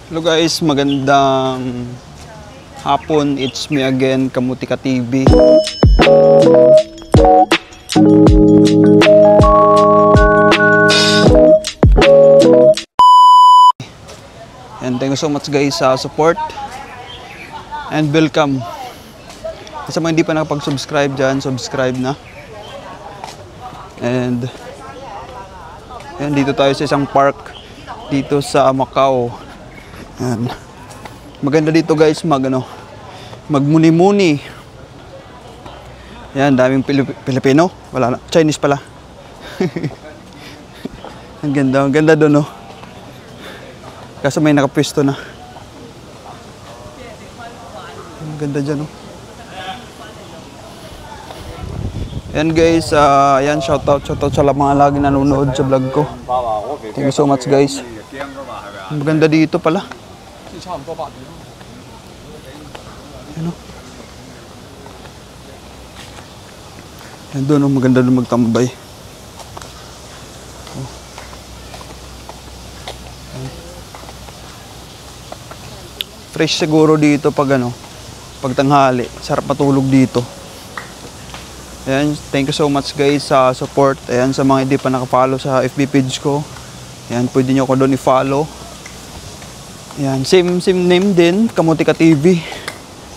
Hello guys, magandang hapon. It's me again, Kamutika TV. And thank you so much guys sa support and welcome. Sa mga hindi pa nakapag-subscribe dyan, subscribe na. And dito tayo sa isang park dito sa Macau. Yan. Maganda dito guys magmuni-muni. Yan, daming Pilipino. Wala na, Chinese pala. Ang ganda doon, no. Kaso may nakapwesto na. Ang ganda dyan, no. Yan guys, yan shoutout sa mga lagi nanonood sa vlog ko. Thank you so much guys. Maganda dito pala. Ano? Yan doon, maganda doon magtambay. Fresh siguro dito pag pag tanghali. Sarap matulog dito. Ayan, thank you so much guys sa support. Ayan, sa mga hindi pa naka-follow sa FB page ko. Ayan, pwede nyo ako doon i-follow. Ayan, same name din, Kamutika TV.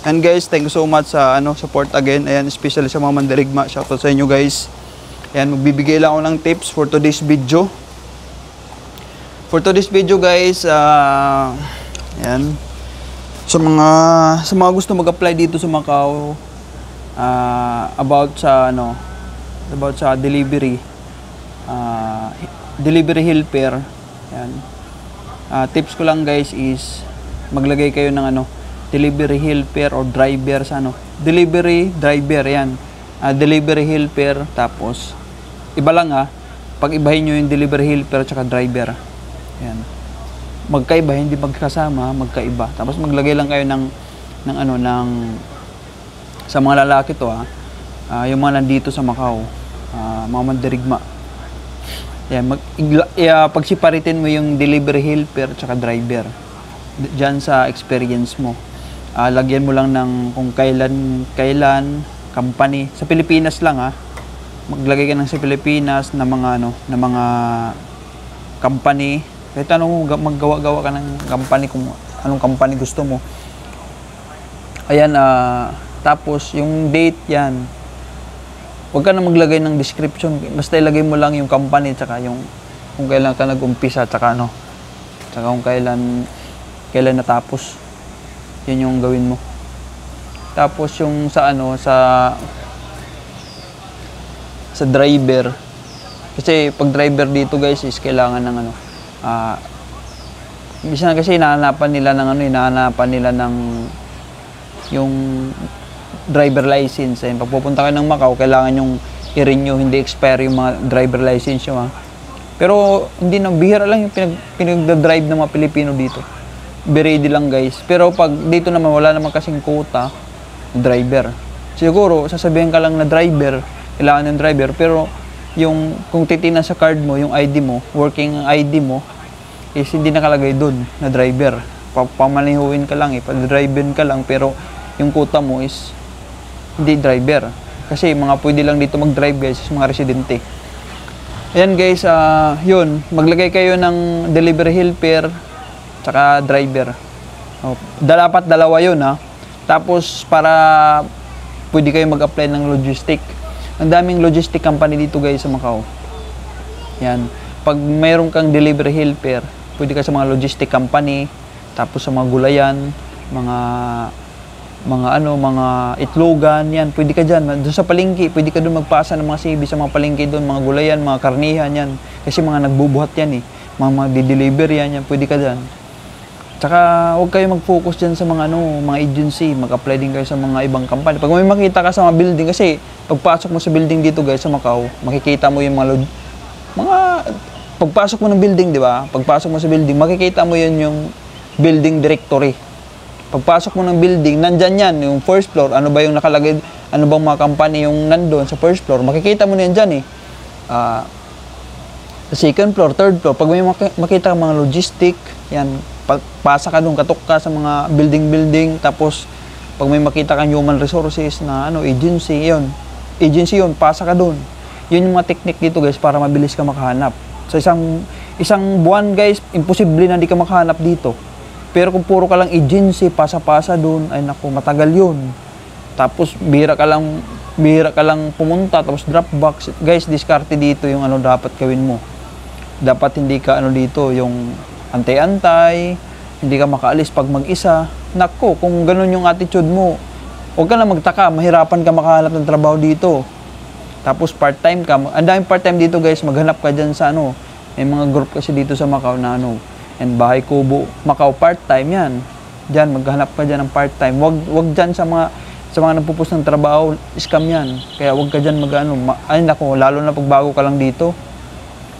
And guys, thank you so much sa support again. Ayan, especially sa mga mandirigma. Shoutout sa inyo guys. Ayan, magbibigay lang ako ng tips for today's video. For today's video guys, ayan, sa mga gusto mag-apply dito sa Macau, about sa delivery helper. Yan. Tips ko lang guys is maglagay kayo ng delivery helper or driver sa delivery driver. Yan. Delivery helper, tapos iba lang pag-ibahin nyo yung delivery helper at driver. Yan. Magkaiba, hindi magkasama, magkaiba. Tapos maglagay lang kayo ng sa mga lalaki to yung mga nandito sa Macau, mga mandirigma. Yan, pagsiparitin mo yung delivery helper at driver diyan sa experience mo. Lagyan mo lang ng kung kailan company sa Pilipinas lang maglagay ka ng sa Pilipinas na mga company, kahit maggawa-gawa ka ng company kung anong company gusto mo. Ayan, tapos yung date yan, huwag ka na maglagay ng description, basta ilagay mo lang yung company tsaka yung kung kailan ka nag-umpisa tsaka kung kailan natapos. Yun yung gawin mo. Tapos yung sa driver, kasi pag driver dito guys is kailangan ng minsan kasi hinahanapan nila ng yung driver license. Ayun, pag pupunta kayo ng Macau, kailangan yung i-renew, hindi expire yung mga driver license nyo. Pero hindi bihira lang yung pinag-drive ng mga Pilipino dito. Be ready lang guys. Pero pag dito naman wala naman kasing quota driver. Siguro sasabihin ka lang na driver, kailangan ng driver, pero yung kung titingnan sa card mo, yung ID mo, working ID mo is hindi nakalagay doon na driver. Pamalihuin ka lang pa-drivein ka lang, pero yung quota mo is hindi driver. Kasi mga pwede lang dito mag-drive guys, mga residente. Ayan guys, yun, maglagay kayo ng delivery helper tsaka driver. Dapat dalawa yun Tapos para pwede kayo mag-apply ng logistic. Ang daming logistic company dito guys sa Macau. Yan. Pag mayroon kang delivery helper, pwede ka sa mga logistic company, tapos sa mga gulayan, mga itlogan, yan, pwede ka dyan. Doon sa palengke, pwede ka doon magpasa ng mga CV sa mga palengke doon, mga gulayan, mga karnihan, yan. Kasi mga nagbubuhat yan mga di-deliver yan, pwede ka dyan. Tsaka, huwag kayo mag-focus dyan sa mga agency, mag-apply din kayo sa mga ibang company. Pag may makita ka sa mga building, kasi pagpasok mo sa building dito guys sa Macau, makikita mo yung pagpasok mo ng building, di ba? Pagpasok mo sa building, makikita mo yun yung building directory. Pagpasok mo ng building, nandyan yan, yung first floor, ano ba yung nakalagay, ano bang mga company yung nandun sa first floor, makikita mo na yan dyan second floor, third floor. Pag may makita mga logistic, yan, pasa ka doon, katok ka sa mga building, tapos pag may makita kang human resources na agency, yun, pasa ka doon. Yun yung mga technique dito guys para mabilis ka makahanap. Sa isang buwan guys, imposible na hindi ka makahanap dito. Pero kung puro ka lang agency, pasa-pasa doon, ay naku, matagal yun. Tapos bihira ka lang pumunta, tapos drop box. Guys, diskarte dito yung dapat gawin mo. Dapat hindi ka dito, yung antay-antay, hindi ka makaalis pag mag-isa. Nako, kung ganun yung attitude mo, huwag ka na magtaka, mahirapan ka makahanap ng trabaho dito. Tapos part-time ka, ang daming part-time dito guys, maghanap ka dyan sa may mga group kasi dito sa Macau na and Bahay Kubo, Macau part-time yan. Dyan, maghanap ka dyan ng part-time. Wag dyan sa mga nagpupus ng trabaho, scam yan. Kaya wag ka dyan ay nako, lalo na pag bago ka lang dito.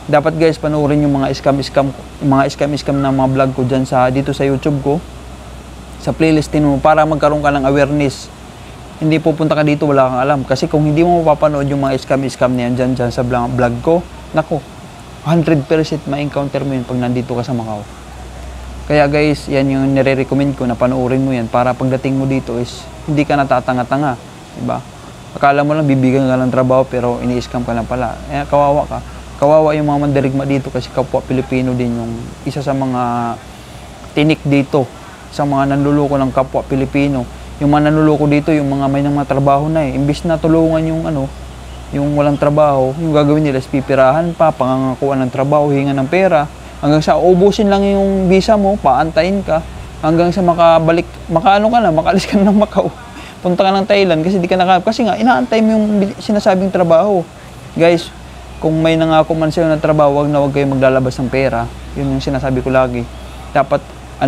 Dapat guys, panoorin yung mga scam na mga vlog ko dyan dito sa YouTube ko. Sa playlist mo para magkaroon ka ng awareness. Hindi pupunta ka dito, wala kang alam. Kasi kung hindi mo mapapanood yung mga scam na yan dyan sa vlog ko, nako, 100% ma-encounter mo yun pag nandito ka sa Macau. Kaya guys, yan yung nire-recommend ko na panoorin mo yan para pagdating mo dito is hindi ka natatanga-tanga. Diba? Akala mo lang bibigyan ka ng trabaho pero ini-scam ka na pala. Kawawa ka. Kawawa yung mga mandirigma dito kasi kapwa Pilipino din yung isa sa mga tinik dito sa mga nanluloko ng kapwa Pilipino. Yung mga nanluloko dito, yung mga may mga trabaho na imbis na tulungan yung walang trabaho, yung gagawin nila is pipirahan pa, pangangakuan ng trabaho, hinga ng pera, hanggang sa ubusin lang yung visa mo, paantayin ka, hanggang sa makaalis ka na ng Macau. Punta ka ng Thailand kasi di ka kasi nga, inaantay mo yung sinasabing trabaho. Guys, kung may nangako man sa'yo na trabaho, wag kayo maglalabas ng pera. Yun yung sinasabi ko lagi. Dapat,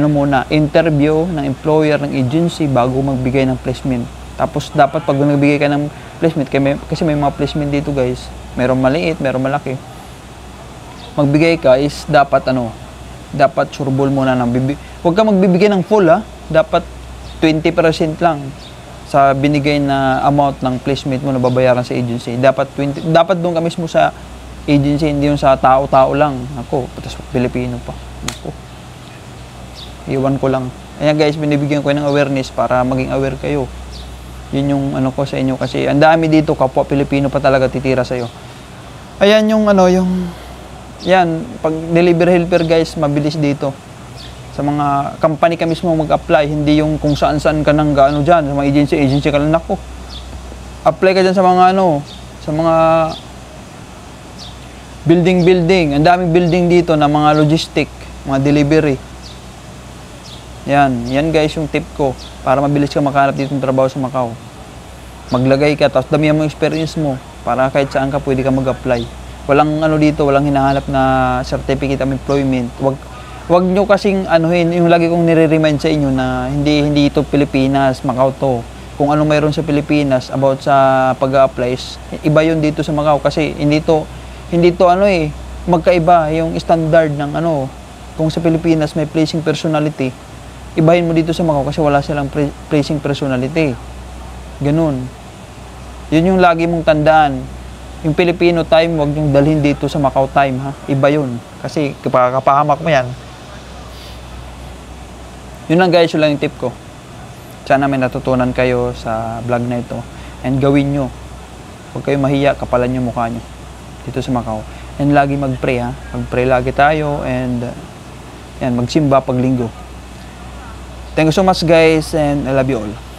muna, interview ng employer, ng agency, bago magbigay ng placement. Tapos, dapat pag nagbigay ka ng placement, kasi may mga placement dito guys, merong maliit, merong malaki. Magbigay ka is dapat, dapat sureball muna ng Huwag ka magbibigay ng full dapat 20% lang sa binigay na amount ng placement mo na babayaran sa agency. Dapat doon ka mismo sa agency, hindi yung sa tao-tao lang. Ako, patas Pilipino pa. Ako. Iwan ko lang. Ayan guys, binibigyan ko ng awareness para maging aware kayo. Yun yung ko sa inyo kasi ang dami dito kapwa Pilipino pa talaga titira sa iyo. Ayan yung yan, pag delivery helper guys, mabilis dito. Sa mga company ka mismo mag-apply, hindi yung kung saan-saan ka nang dyan, sa mga agency ka lang, nako. Apply ka dyan sa mga sa mga building. Ang daming building dito na mga logistic, mga delivery. Yan guys yung tip ko para mabilis ka makahanap dito ng trabaho sa Macau. Maglagay ka, tapos damihan mo yung experience mo para kahit saan ka pwede ka mag-apply. Walang dito, walang hinahanap na certificate of employment. Wag nyo kasing yung lagi kong nire-remind sa inyo na hindi ito Pilipinas, Macau to. Kung ano mayroon sa Pilipinas about sa pag-a-apply, iba yun dito sa Macau kasi hindi to magkaiba yung standard ng kung sa Pilipinas may placing personality, ibahin mo dito sa Macau kasi wala silang placing personality. Ganun. Yun yung lagi mong tandaan. Yung Filipino time, wag yung dalhin dito sa Macau time, ha? Iba yun. Kasi kapahamak mo yan. Yun lang guys, yun lang yung tip ko. Sana may natutunan kayo sa vlog na ito. And gawin nyo. Huwag kayo mahiya, kapalan nyo mukha nyo. Dito sa Macau. And lagi mag-pray, ha? Mag-pray lagi tayo. And yan, magsimba pag linggo. Thank you so much guys. And I love you all.